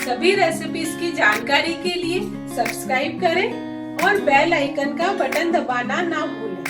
सभी रेसिपीज की जानकारी के लिए सब्सक्राइब करें और बेल आइकन का बटन दबाना ना भूलें।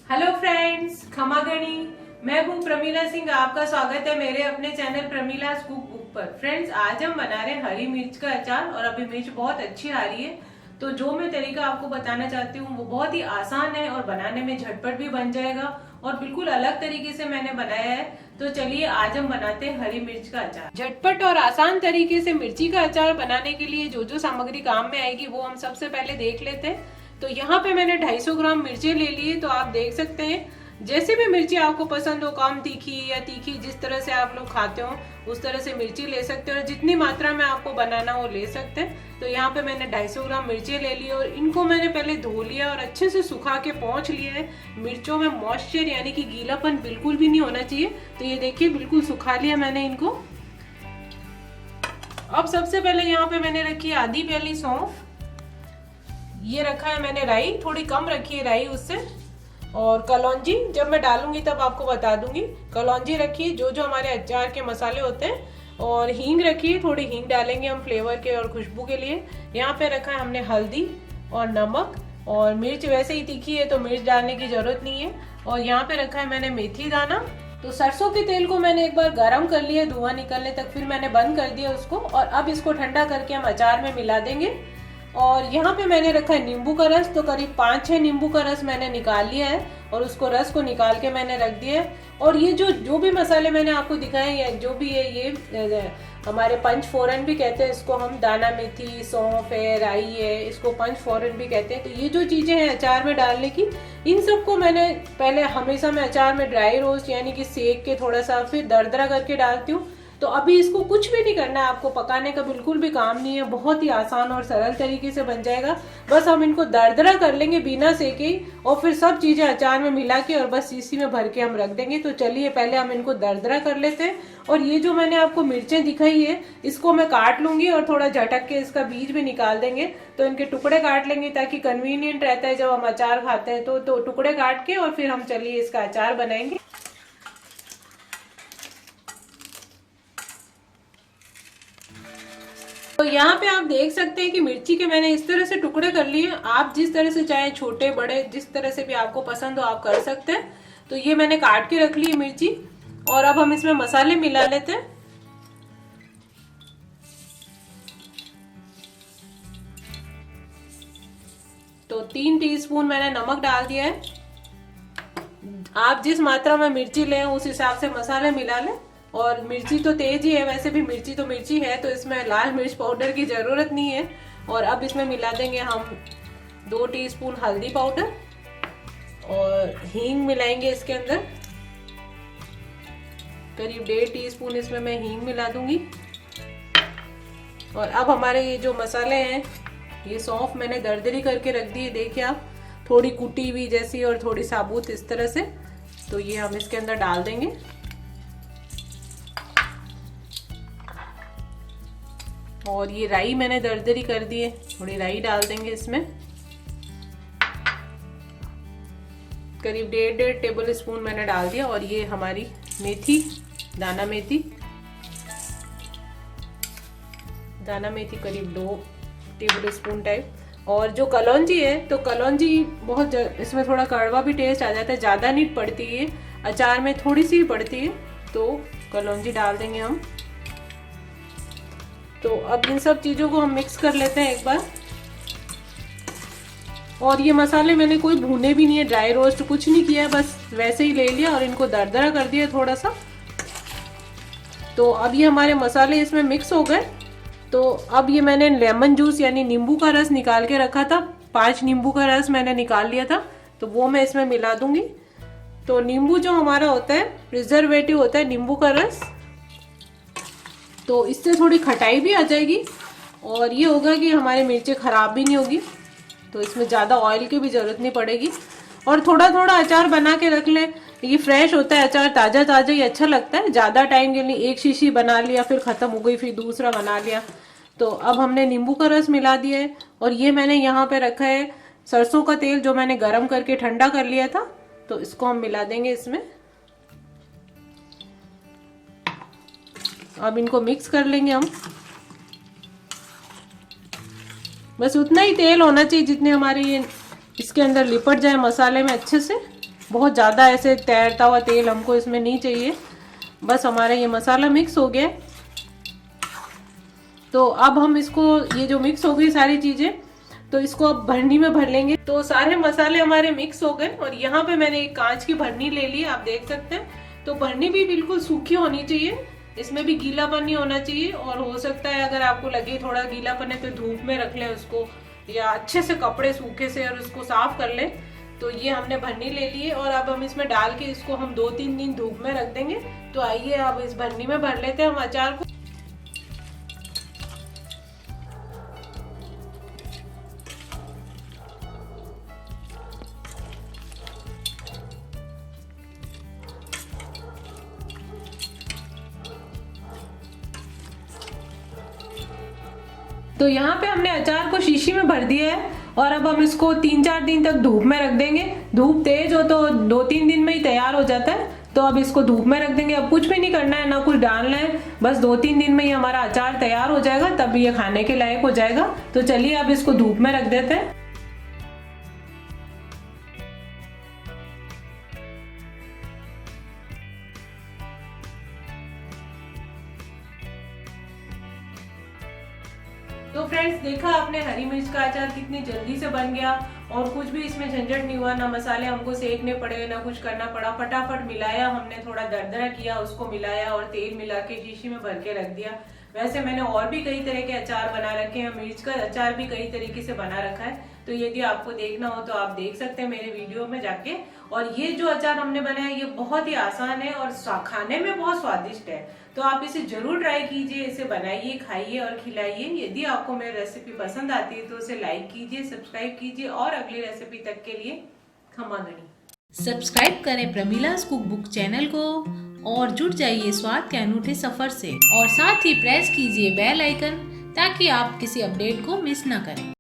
हेलो फ्रेंड्स, खमा गणी, मैं हूँ प्रमीला सिंह। आपका स्वागत है मेरे अपने चैनल प्रमीला's कुक बुक पर। फ्रेंड्स, आज हम बना रहे हैं हरी मिर्च का अचार और अभी मिर्च बहुत अच्छी आ रही है, तो जो मैं तरीका आपको बताना चाहती हूँ वो बहुत ही आसान है और बनाने में झटपट भी बन जाएगा और बिल्कुल अलग तरीके से मैंने बनाया है। तो चलिए आज हम बनाते हैं हरी मिर्च का अचार। झटपट और आसान तरीके से मिर्ची का अचार बनाने के लिए जो जो सामग्री काम में आएगी वो हम सबसे पहले देख लेते हैं। तो यहाँ पे मैंने 250 ग्राम मिर्ची ले ली है। तो आप देख सकते हैं जैसे भी मिर्ची आपको पसंद हो, कम तीखी या तीखी, जिस तरह से आप लोग खाते हो उस तरह से मिर्ची ले सकते हो और जितनी मात्रा में आपको बनाना हो ले सकते हैं। तो यहाँ पे मैंने 250 ग्राम मिर्ची ले ली और इनको मैंने पहले धो लिया और अच्छे से सुखा के पोंछ लिया है। मिर्चों में मॉइस्चर यानी कि गीलापन बिल्कुल भी नहीं होना चाहिए। तो ये देखिए बिल्कुल सुखा लिया मैंने इनको। अब सबसे पहले यहाँ पे मैंने रखी है आधी प्याली सौंफ, ये रखा है मैंने राई, थोड़ी कम रखी है राई उससे, और कलौंजी जब मैं डालूंगी तब आपको बता दूंगी। कलौंजी रखी है, जो जो हमारे अचार के मसाले होते हैं, और हींग रखी है, थोड़ी हींग डालेंगे हम फ्लेवर के और खुशबू के लिए। यहाँ पे रखा है हमने हल्दी और नमक, और मिर्च वैसे ही तीखी है तो मिर्च डालने की जरूरत नहीं है। और यहाँ पे रखा है मैंने मेथी दाना। तो सरसों के तेल को मैंने एक बार गर्म कर लिया धुआं निकलने तक, फिर मैंने बंद कर दिया उसको और अब इसको ठंडा करके हम अचार में मिला देंगे। और यहाँ पे मैंने रखा है नींबू का रस, तो करीब 5-6 नींबू का रस मैंने निकाल लिया है और उसको रस को निकाल के मैंने रख दिया है। और ये जो भी मसाले मैंने आपको दिखाए या जो भी है, ये हमारे पंचफोरन भी कहते हैं इसको हम, दाना मेथी, सौंफ है, राई है, इसको पंचफोरन भी कहते हैं। तो ये जो चीजें हैं अचार में डालने की, इन सबको मैंने पहले हमेशा मैं अचार में ड्राई रोस्ट यानी कि सेक के थोड़ा सा फिर दरदरा करके डालती हूँ। तो अभी इसको कुछ भी नहीं करना है, आपको पकाने का बिल्कुल भी काम नहीं है, बहुत ही आसान और सरल तरीके से बन जाएगा। बस हम इनको दरदरा कर लेंगे बिना सेके और फिर सब चीजें अचार में मिला के और बस इसी में भर के हम रख देंगे। तो चलिए पहले हम इनको दरदरा कर लेते हैं। और ये जो मैंने आपको मिर्चें दिखाई है इसको मैं काट लूंगी और थोड़ा झटक के इसका बीज भी निकाल देंगे। तो इनके टुकड़े काट लेंगे ताकि कन्वीनियंट रहता है जब हम अचार खाते हैं। तो टुकड़े काट के और फिर हम चलिए इसका अचार बनाएंगे। तो यहाँ पे आप देख सकते हैं कि मिर्ची के मैंने इस तरह से टुकड़े कर लिए। आप जिस तरह से चाहे, छोटे बड़े जिस तरह से भी आपको पसंद हो आप कर सकते हैं। तो ये मैंने काट के रख ली मिर्ची और अब हम इसमें मसाले मिला लेते हैं। तो 3 टीस्पून मैंने नमक डाल दिया है। आप जिस मात्रा में मिर्ची लें उस हिसाब से मसाले मिला लें। और मिर्ची तो तेज ही है, वैसे भी मिर्ची तो मिर्ची है, तो इसमें लाल मिर्च पाउडर की जरूरत नहीं है। और अब इसमें मिला देंगे हम 2 टीस्पून हल्दी पाउडर और हींग मिलाएंगे इसके अंदर, करीब 1.5 टीस्पून इसमें मैं हींग मिला दूंगी। और अब हमारे ये जो मसाले हैं, ये सौंफ मैंने दरदरी करके रख दी है, देखिए आप, थोड़ी कुटी हुई जैसी और थोड़ी साबुत इस तरह से। तो ये हम इसके अंदर डाल देंगे। और ये राई मैंने दरदरी कर दी है, थोड़ी राई डाल देंगे इसमें, करीब 1.5 टेबल स्पून मैंने डाल दिया। और ये हमारी मेथी, दाना मेथी करीब 2 टेबल स्पून टाइप। और जो कलौंजी है, तो कलौंजी बहुत इसमें थोड़ा कड़वा भी टेस्ट आ जाता है, ज़्यादा नहीं पड़ती है अचार में, थोड़ी सी पड़ती है, तो कलौंजी डाल देंगे हम। तो अब इन सब चीज़ों को हम मिक्स कर लेते हैं एक बार। और ये मसाले मैंने कोई भूने भी नहीं है, ड्राई रोस्ट कुछ नहीं किया है, बस वैसे ही ले लिया और इनको दरदरा कर दिया थोड़ा सा। तो अब ये हमारे मसाले इसमें मिक्स हो गए। तो अब ये मैंने लेमन जूस यानी नींबू का रस निकाल के रखा था, 5 नींबू का रस मैंने निकाल लिया था, तो वो मैं इसमें मिला दूंगी। तो नींबू जो हमारा होता है, प्रिजर्वेटिव होता है नींबू का रस, तो इससे थोड़ी खटाई भी आ जाएगी और ये होगा कि हमारी मिर्चें खराब भी नहीं होगी। तो इसमें ज़्यादा ऑयल की भी ज़रूरत नहीं पड़ेगी। और थोड़ा थोड़ा अचार बना के रख लें, ये फ्रेश होता है अचार, ताज़ा ताज़ा ही अच्छा लगता है। ज़्यादा टाइम के लिए एक शीशी बना लिया, फिर ख़त्म हो गई, फिर दूसरा बना लिया। तो अब हमने नींबू का रस मिला दिया है और ये मैंने यहाँ पे रखा है सरसों का तेल जो मैंने गर्म करके ठंडा कर लिया था, तो इसको हम मिला देंगे इसमें। अब इनको मिक्स कर लेंगे हम। बस उतना ही तेल होना चाहिए जितने हमारे ये इसके अंदर लिपट जाए मसाले में अच्छे से। बहुत ज़्यादा ऐसे तैरता हुआ तेल हमको इसमें नहीं चाहिए। बस हमारा ये मसाला मिक्स हो गया। तो अब हम इसको, ये जो मिक्स हो गई सारी चीज़ें, तो इसको अब भरनी में भर लेंगे। तो सारे मसाले हमारे मिक्स हो गए और यहाँ पे मैंने एक कांच की भरनी ले ली, आप देख सकते हैं। तो भरनी भी बिल्कुल सूखी होनी चाहिए, इसमें भी गीलापन नहीं होना चाहिए। और हो सकता है अगर आपको लगे थोड़ा गीलापन है तो धूप में रख लें उसको, या अच्छे से कपड़े सूखे से और उसको साफ कर लें। तो ये हमने भरनी ले ली है और अब हम इसमें डाल के इसको हम 2-3 दिन धूप में रख देंगे। तो आइए अब इस भरनी में भर लेते हैं हम अचार को। तो यहाँ पे हमने अचार को शीशी में भर दिया है और अब हम इसको 3-4 दिन तक धूप में रख देंगे। धूप तेज हो तो 2-3 दिन में ही तैयार हो जाता है। तो अब इसको धूप में रख देंगे। अब कुछ भी नहीं करना है, ना कुछ डालना है, बस 2-3 दिन में ही हमारा अचार तैयार हो जाएगा, तब ये खाने के लायक हो जाएगा। तो चलिए अब इसको धूप में रख देते हैं। तो फ्रेंड्स, देखा आपने हरी मिर्च का अचार कितनी जल्दी से बन गया और कुछ भी इसमें झंझट नहीं हुआ, ना मसाले हमको सेकने पड़े, ना कुछ करना पड़ा। फटाफट मिलाया हमने, थोड़ा दरदरा किया, उसको मिलाया और तेल मिला के शीशी में भर के रख दिया। वैसे मैंने और भी कई तरह के अचार बना रखे हैं, मिर्च का अचार भी कई तरीके से बना रखा है। तो यदि आपको देखना हो तो आप देख सकते हैं मेरे वीडियो में जाके। और ये जो अचार हमने बनाया ये बहुत ही आसान है और खाने में बहुत स्वादिष्ट है। तो आप इसे जरूर ट्राई कीजिए, इसे बनाइए, खाइए और खिलाइए। यदि आपको मेरी रेसिपी पसंद आती है तो उसे लाइक कीजिए, सब्सक्राइब कीजिए और अगली रेसिपी तक के लिए खमा गणी। सब्सक्राइब करें प्रमिला's कुक बुक चैनल को और जुड़ जाइए स्वाद के अनूठे सफर से। और साथ ही प्रेस कीजिए बेल आइकन ताकि आप किसी अपडेट को मिस ना करें।